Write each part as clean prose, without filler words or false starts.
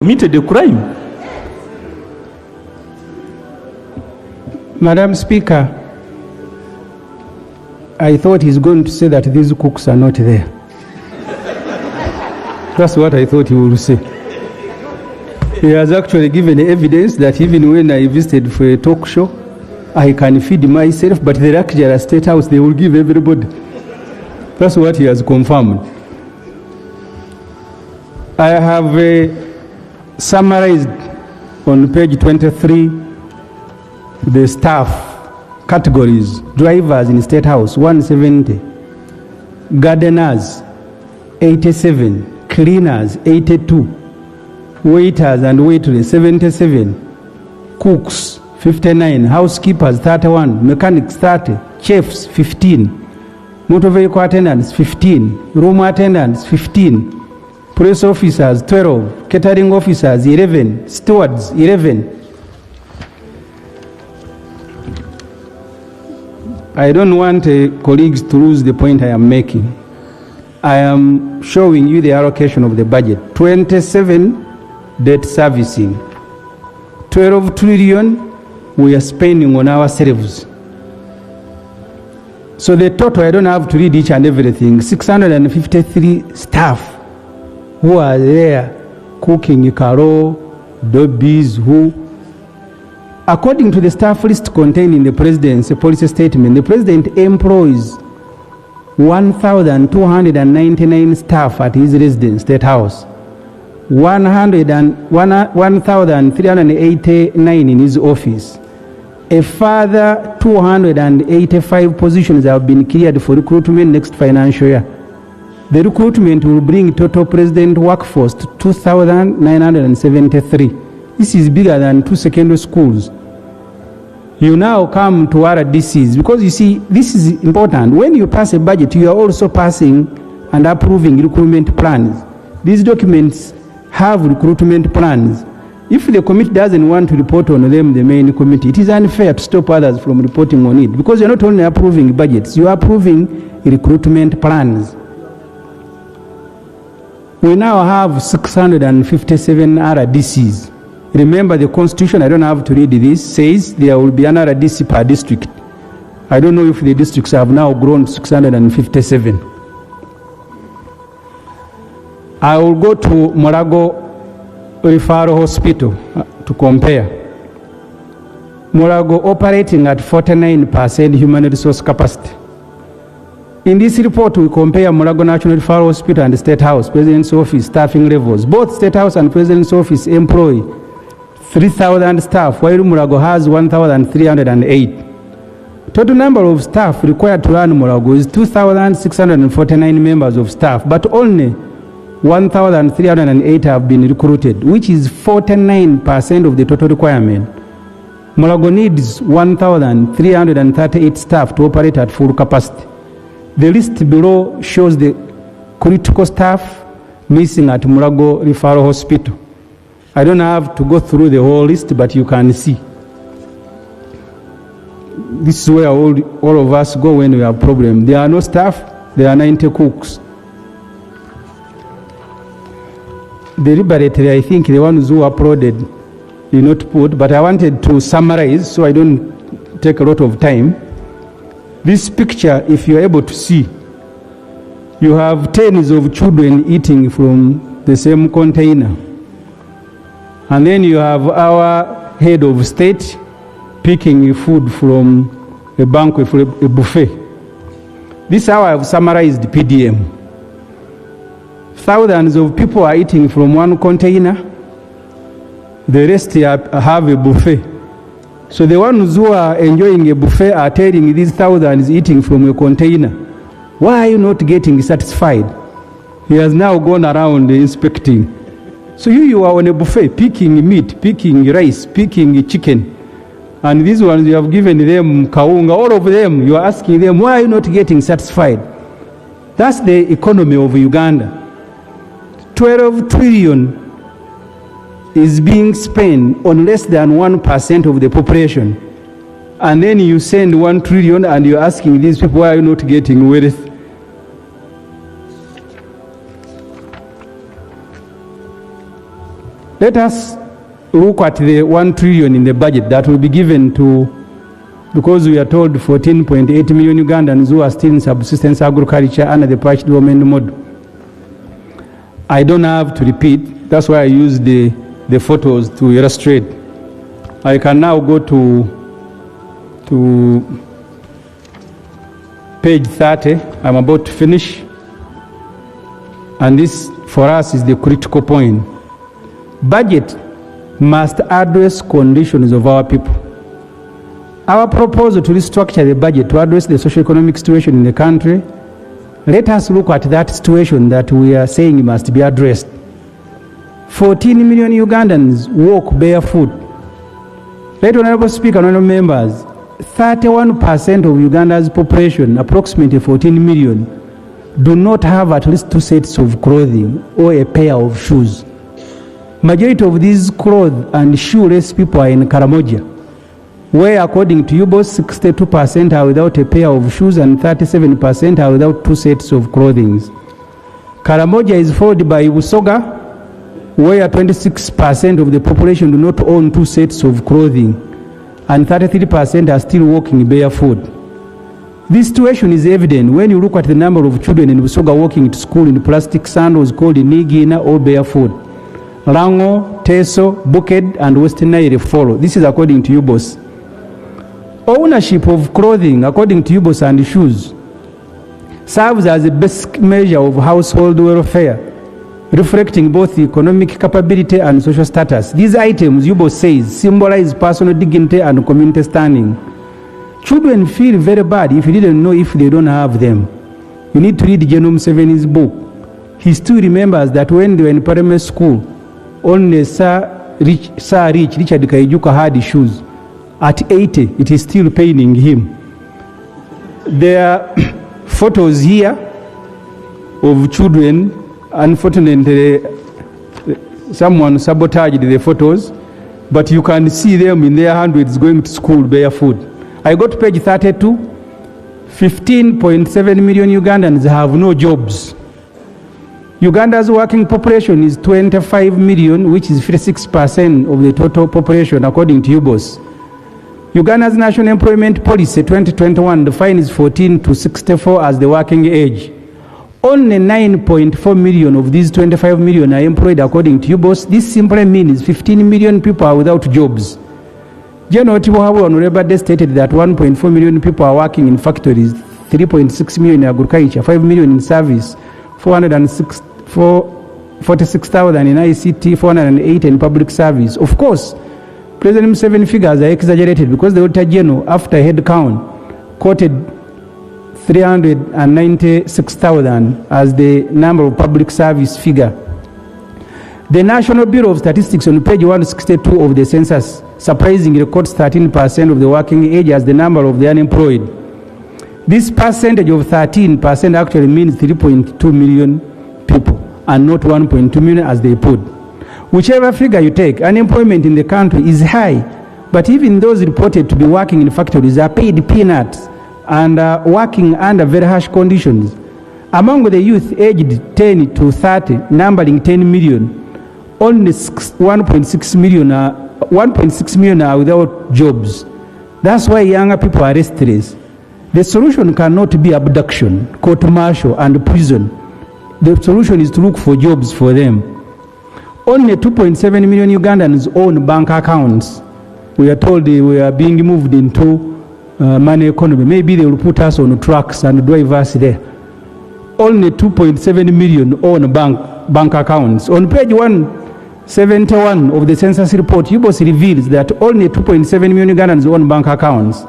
committed a crime. Madam Speaker, I thought he's going to say that these cooks are not there. That's what I thought he would say. He has actually given evidence that even when I visited for a talk show, I can feed myself, but the luxury state house, they will give everybody. That's what he has confirmed. I have summarized on page 23 the staff categories. Drivers in State House, 170. Gardeners, 87. Cleaners, 82. Waiters and waitress, 77. Cooks, 59. Housekeepers, 31. Mechanics, 30. Chefs, 15. Motor vehicle attendants, 15. Room attendants, 15. Police officers, 12. Catering officers, 11. Stewards, 11. I don't want colleagues to lose the point I am making. I am showing you the allocation of the budget. 27 debt servicing. 12 trillion we are spending on ourselves. So the total, I don't have to read each and everything. 653 staff who are there cooking karo, dobbies, who. According to the staff list contained in the President's policy statement, the President employs 1,299 staff at his residence, State House, 1,389 in his office. A further 285 positions have been cleared for recruitment next financial year. The recruitment will bring total President workforce to 2,973. This is bigger than 2 secondary schools. You now come to RDCs, because you see, this is important. When you pass a budget, you are also passing and approving recruitment plans. These documents have recruitment plans. If the committee doesn't want to report on them, the main committee, it is unfair to stop others from reporting on it, because you're not only approving budgets, you are approving recruitment plans. We now have 657 RDCs. Remember, the Constitution, I don't have to read this, says there will be an RDC per district. I don't know if the districts have now grown to 657. I will go to Mulago Referral Hospital to compare. Mulago operating at 49% human resource capacity. In this report, we compare Mulago National Referral Hospital and the State House, President's Office, staffing levels. Both State House and President's Office employ 3,000 staff, while Mulago has 1,308. Total number of staff required to run Mulago is 2,649 members of staff, but only 1,308 have been recruited, which is 49% of the total requirement. Mulago needs 1,338 staff to operate at full capacity. The list below shows the critical staff missing at Mulago Referral Hospital. I don't have to go through the whole list, but you can see. This is where all of us go when we have problems. There are no staff, there are 90 cooks. Deliberately, I think the ones who uploaded did not put, but I wanted to summarize so I don't take a lot of time. This picture, if you're able to see, you have tens of children eating from the same container. And then you have our head of state picking food from a banquet, for a buffet. This is how I have summarized PDM. Thousands of people are eating from one container. The rest have a buffet. So the ones who are enjoying a buffet are telling these thousands eating from a container, why are you not getting satisfied? He has now gone around inspecting. So you are on a buffet, picking meat, picking rice, picking chicken. And these ones, you have given them kaunga, all of them, you are asking them, why are you not getting satisfied? That's the economy of Uganda. 12 trillion is being spent on less than 1% of the population. And then you send 1 trillion and you're asking these people, why are you not getting wealth? Let us look at the 1 trillion in the budget that will be given to, because we are told 14.8 million Ugandans who are still in subsistence agriculture under the patched development model. I don't have to repeat, that's why I used the photos to illustrate. I can now go to page 30. I'm about to finish. And this, for us, is the critical point. Budget must address conditions of our people. Our proposal to restructure the budget to address the socio-economic situation in the country, let us look at that situation that we are saying must be addressed. 14 million Ugandans walk barefoot. Right, Honorable Speaker, Honorable Members, 31% of Uganda's population, approximately 14 million, do not have at least 2 sets of clothing or a pair of shoes. Majority of these clothes and shoeless people are in Karamoja, where according to UBOS, 62% are without a pair of shoes and 37% are without 2 sets of clothing. Karamoja is followed by Busoga, where 26% of the population do not own 2 sets of clothing and 33% are still walking barefoot. This situation is evident when you look at the number of children in Busoga walking to school in plastic sandals called Nigina or barefoot. Rango, Teso, Buked and Western Nile follow. This is according to UBOS. Ownership of clothing, according to UBOS, and shoes serves as a basic measure of household welfare, reflecting both economic capability and social status. These items, UBOS says, symbolize personal dignity and community standing. Children feel very bad if you didn't know if they don't have them. You need to read Genome 7's book. He still remembers that when they were in primary school, only Sir Richard Kaijuka had shoes. At 80, it is still paining him. There are photos here of children. Unfortunately, someone sabotaged the photos, but you can see them in their hundreds going to school barefoot. I got to page 32. 15.7 million Ugandans have no jobs. Uganda's working population is 25 million, which is 56% of the total population, according to UBOS. Uganda's National Employment Policy 2021 defines 14 to 64 as the working age. Only 9.4 million of these 25 million are employed, according to UBOS. This simply means 15 million people are without jobs. General Tibuhabu on Labor Day stated that 1.4 million people are working in factories, 3.6 million in agriculture, 5 million in service, 46,000 in ICT, 408 in public service. Of course, President Museveni figures are exaggerated because the Auditor General, after head count, quoted 396,000 as the number of public service figure. The National Bureau of Statistics on page 162 of the census surprisingly records 13% of the working age as the number of the unemployed. This percentage of 13% actually means 3.2 million people and not 1.2 million as they put. Whichever figure you take, unemployment in the country is high, but even those reported to be working in factories are paid peanuts and working under very harsh conditions. Among the youth aged 10 to 30, numbering 10 million, only 1.6 million are without jobs. That's why younger people are restless. The solution cannot be abduction, court-martial, and prison. The solution is to look for jobs for them. Only 2.7 million Ugandans own bank accounts. We are told we are being moved into money economy. Maybe they will put us on trucks and drivers there. Only 2.7 million own bank accounts. On page 171 of the census report, UBOS reveals that only 2.7 million Ugandans own bank accounts.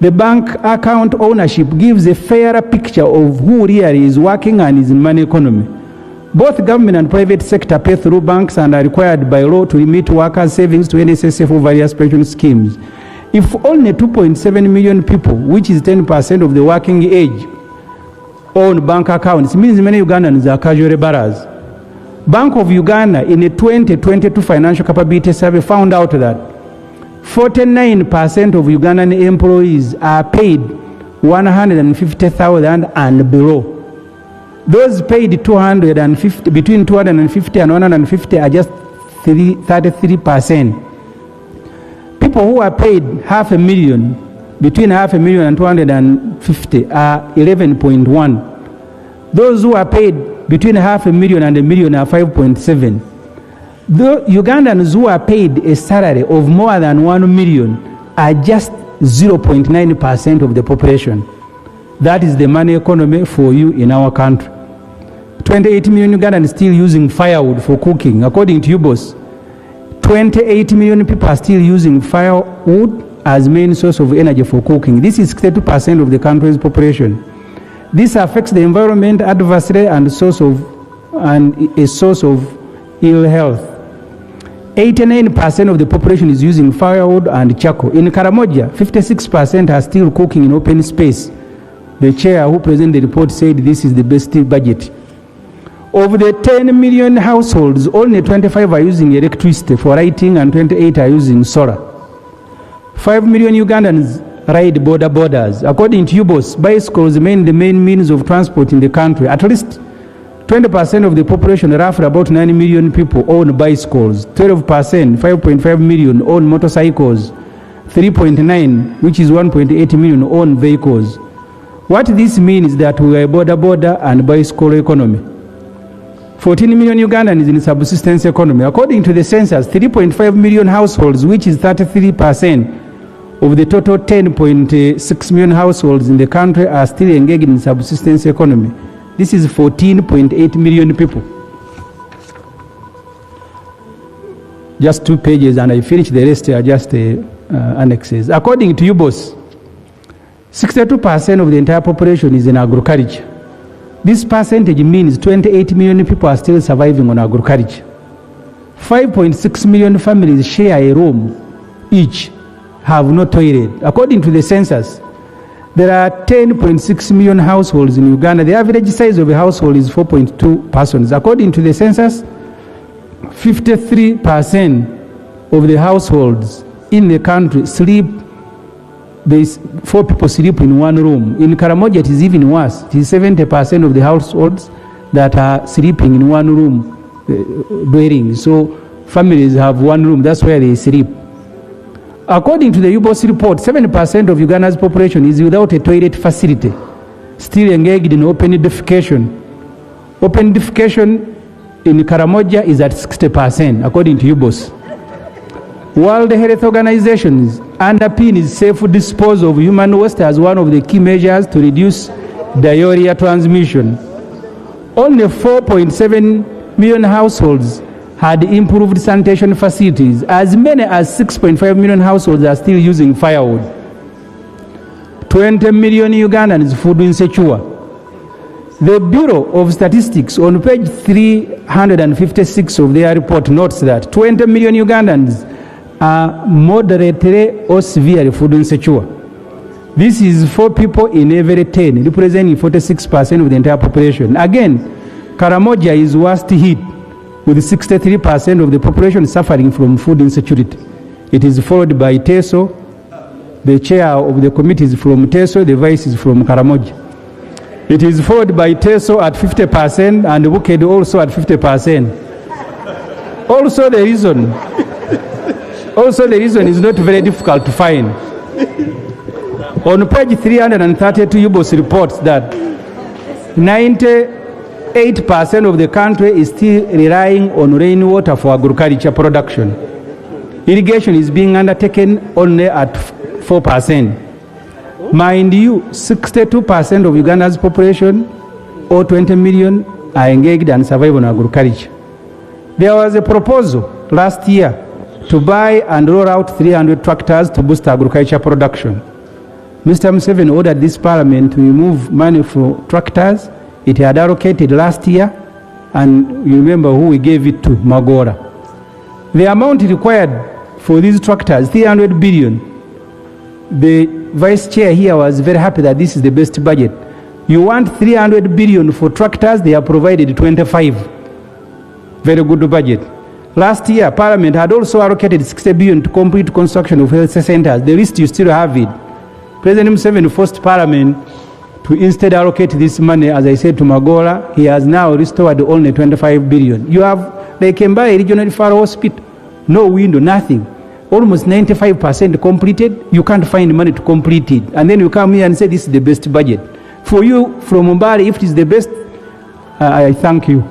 The bank account ownership gives a fairer picture of who really is working and is in money economy. Both government and private sector pay through banks and are required by law to remit workers' savings to NSSF or various pension schemes. If only 2.7 million people, which is 10% of the working age, own bank accounts, it means many Ugandans are casual laborers. Bank of Uganda, in a 2022 financial capability survey, found out that 49% of Ugandan employees are paid 150,000 and below. Those paid between 250 and 150 are just 33%. People who are paid $500,000, between $500,000 and 250 are 11.1. Those who are paid between $500,000 and $1 million are 5.7. The Ugandans who are paid a salary of more than $1 million are just 0.9% of the population. That is the money economy for you in our country. 28 million Ugandans still using firewood for cooking. According to UBOS, 28 million people are still using firewood as main source of energy for cooking. This is 32% of the country's population. This affects the environment adversely and a source of ill health. 89% of the population is using firewood and charcoal. In Karamoja, 56% are still cooking in open space. The chair who presented the report said this is the best budget. Of the 10 million households, only 25 are using electricity for lighting and 28 are using solar. 5 million Ugandans ride border borders. According to UBOS, bicycles remain the main means of transport in the country. At least 20% of the population, roughly about 9 million people, own bicycles. 12%, 5.5 million, own motorcycles. 3.9, which is 1.8 million, own vehicles. What this means is that we are a border and bicycle economy. 14 million Ugandans in subsistence economy. According to the census, 3.5 million households, which is 33% of the total 10.6 million households in the country, are still engaged in subsistence economy. This is 14.8 million people. Just 2 pages and I finish, the rest are just annexes. According to UBOS, 62% of the entire population is in agriculture. This percentage means 28 million people are still surviving on agriculture. 5.6 million families share a room each, have no toilet. According to the census, there are 10.6 million households in Uganda. The average size of a household is 4.2 persons. According to the census, 53% of the households in the country sleep, 4 people sleep in one room. In Karamoja, it is even worse. It is 70% of the households that are sleeping in one room dwelling. So families have one room, that's where they sleep. According to the UBOS report, 7% of Uganda's population is without a toilet facility, still engaged in open defecation. Open defecation in Karamoja is at 60%, according to UBOS. World Health Organization underpins safe disposal of human waste as one of the key measures to reduce diarrhea transmission. Only 4.7 million households had improved sanitation facilities. As many as 6.5 million households are still using firewood. 20 million Ugandans food insecure. The Bureau of Statistics on page 356 of their report notes that 20 million Ugandans are moderately or severely food insecure. This is 4 people in every 10, representing 46% of the entire population. Again, Karamoja is worst hit, with 63% of the population suffering from food insecurity. It is followed by Teso. The chair of the committee is from Teso, the vice is from Karamoja. It is followed by Teso at 50% and Bukedu also at 50%. Also the reason is not very difficult to find. On page 332, UBOS reports that 98% of the country is still relying on rainwater for agriculture production. Irrigation is being undertaken only at 4%. Mind you, 62% of Uganda's population, or 20 million, are engaged and survive on agriculture. There was a proposal last year to buy and roll out 300 tractors to boost agriculture production. Mr. Museveni ordered this parliament to remove money for tractors. It had allocated last year, and you remember who we gave it to, Magora. The amount required for these tractors, 300 billion. The vice chair here was very happy that this is the best budget. You want 300 billion for tractors, they have provided 25. Very good budget. Last year, Parliament had also allocated 60 billion to complete construction of health centers. The list, you still have it. President Museveni forced Parliament to instead allocate this money, as I said, to Magora. He has now restored only 25 billion. You have like Mbaye Regional Referral Hospital, no window, nothing. Almost 95% completed. You can't find money to complete it. And then you come here and say this is the best budget. For you, from Mbale, if it is the best, I thank you.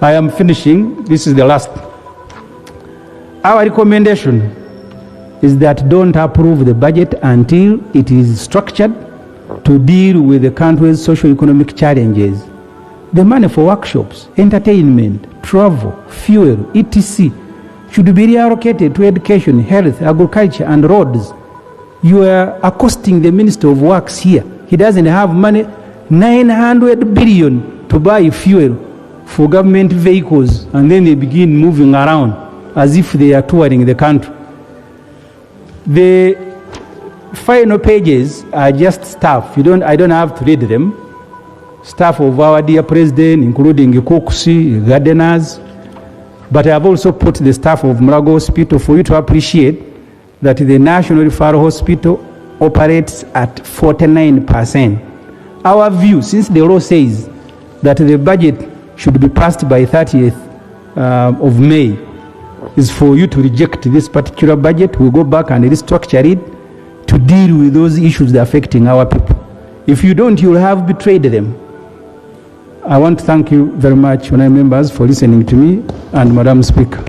I am finishing. This is the last. Our recommendation is that don't approve the budget until it is structured to deal with the country's socio-economic challenges. The money for workshops, entertainment, travel, fuel, etc. should be reallocated to education, health, agriculture, and roads. You are accosting the Minister of Works here. He doesn't have money, 900 billion to buy fuel for government vehicles, and then they begin moving around as if they are touring the country. The final pages are just staff. I don't have to read them. Staff of our dear president, including cooks, gardeners. But I have also put the staff of Mulago Hospital for you to appreciate that the National Referral Hospital operates at 49%. Our view, since the law says that the budget should be passed by 30th of May, is for you to reject this particular budget. We'll go back and restructure it to deal with those issues that are affecting our people. If you don't, you'll have betrayed them. I want to thank you very much, honourable members, for listening to me, and Madam Speaker.